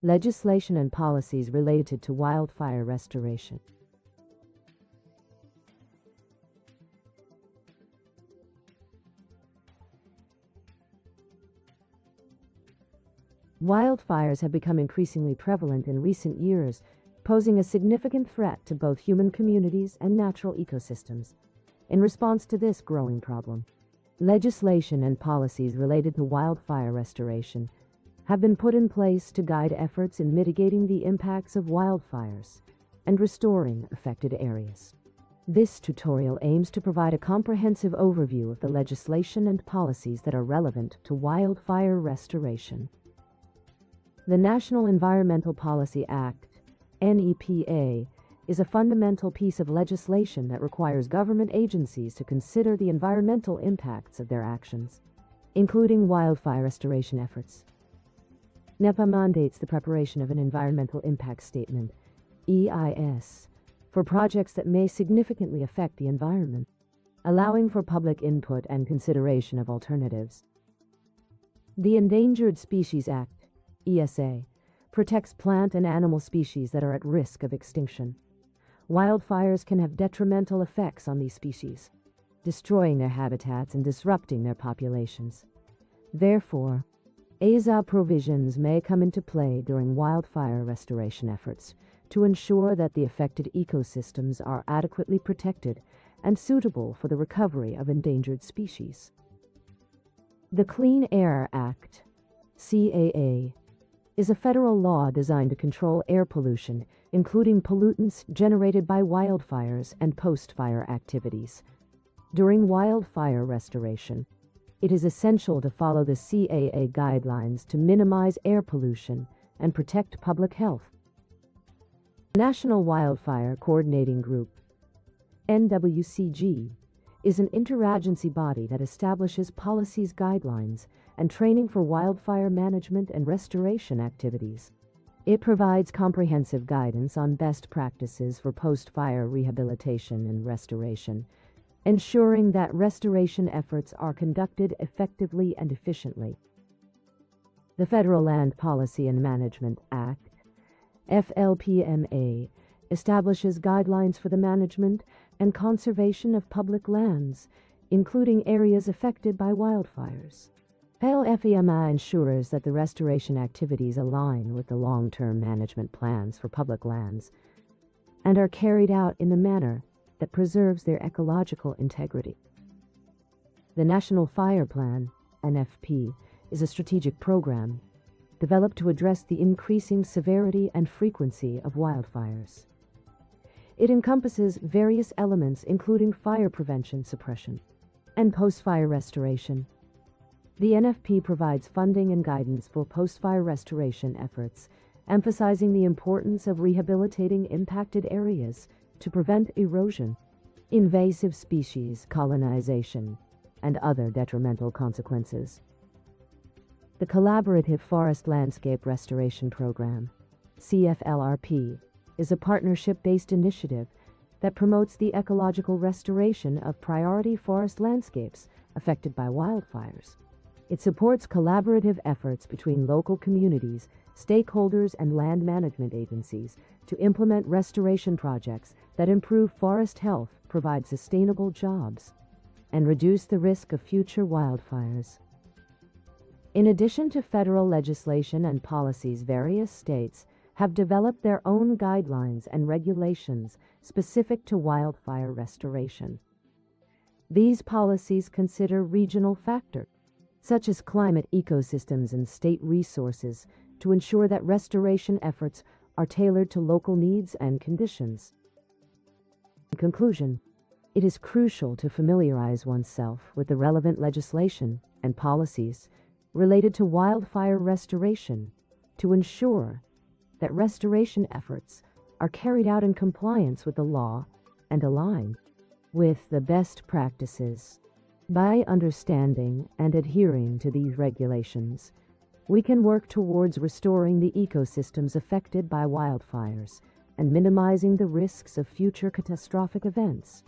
Legislation and policies related to wildfire restoration. Wildfires have become increasingly prevalent in recent years, posing a significant threat to both human communities and natural ecosystems. In response to this growing problem, legislation and policies related to wildfire restoration have been put in place to guide efforts in mitigating the impacts of wildfires and restoring affected areas. This tutorial aims to provide a comprehensive overview of the legislation and policies that are relevant to wildfire restoration. The National Environmental Policy Act, NEPA, is a fundamental piece of legislation that requires government agencies to consider the environmental impacts of their actions, including wildfire restoration efforts. NEPA mandates the preparation of an environmental impact statement, EIS, for projects that may significantly affect the environment, allowing for public input and consideration of alternatives. The Endangered Species Act, ESA, protects plant and animal species that are at risk of extinction. Wildfires can have detrimental effects on these species, destroying their habitats and disrupting their populations. Therefore, ESA provisions may come into play during wildfire restoration efforts to ensure that the affected ecosystems are adequately protected and suitable for the recovery of endangered species. The Clean Air Act, CAA, is a federal law designed to control air pollution, including pollutants generated by wildfires and post-fire activities. During wildfire restoration, it is essential to follow the CAA guidelines to minimize air pollution and protect public health. The National Wildfire Coordinating Group, NWCG, is an interagency body that establishes policies, guidelines, and training for wildfire management and restoration activities. It provides comprehensive guidance on best practices for post-fire rehabilitation and restoration, ensuring that restoration efforts are conducted effectively and efficiently. The Federal Land Policy and Management Act, FLPMA, establishes guidelines for the management and conservation of public lands, including areas affected by wildfires. FLPMA ensures that the restoration activities align with the long-term management plans for public lands and are carried out in a manner that preserves their ecological integrity. The National Fire Plan, NFP, is a strategic program developed to address the increasing severity and frequency of wildfires. It encompasses various elements including fire prevention, suppression, and post-fire restoration. The NFP provides funding and guidance for post-fire restoration efforts, emphasizing the importance of rehabilitating impacted areas to prevent erosion, invasive species colonization, and other detrimental consequences. The Collaborative Forest Landscape Restoration Program, CFLRP, is a partnership-based initiative that promotes the ecological restoration of priority forest landscapes affected by wildfires. It supports collaborative efforts between local communities, stakeholders, and land management agencies to implement restoration projects that improve forest health, provide sustainable jobs, and reduce the risk of future wildfires. In addition to federal legislation and policies, various states have developed their own guidelines and regulations specific to wildfire restoration. These policies consider regional factors, such as climate, ecosystems, and state resources, to ensure that restoration efforts are tailored to local needs and conditions. In conclusion, it is crucial to familiarize oneself with the relevant legislation and policies related to wildfire restoration to ensure that restoration efforts are carried out in compliance with the law and aligned with the best practices. By understanding and adhering to these regulations, we can work towards restoring the ecosystems affected by wildfires and minimizing the risks of future catastrophic events.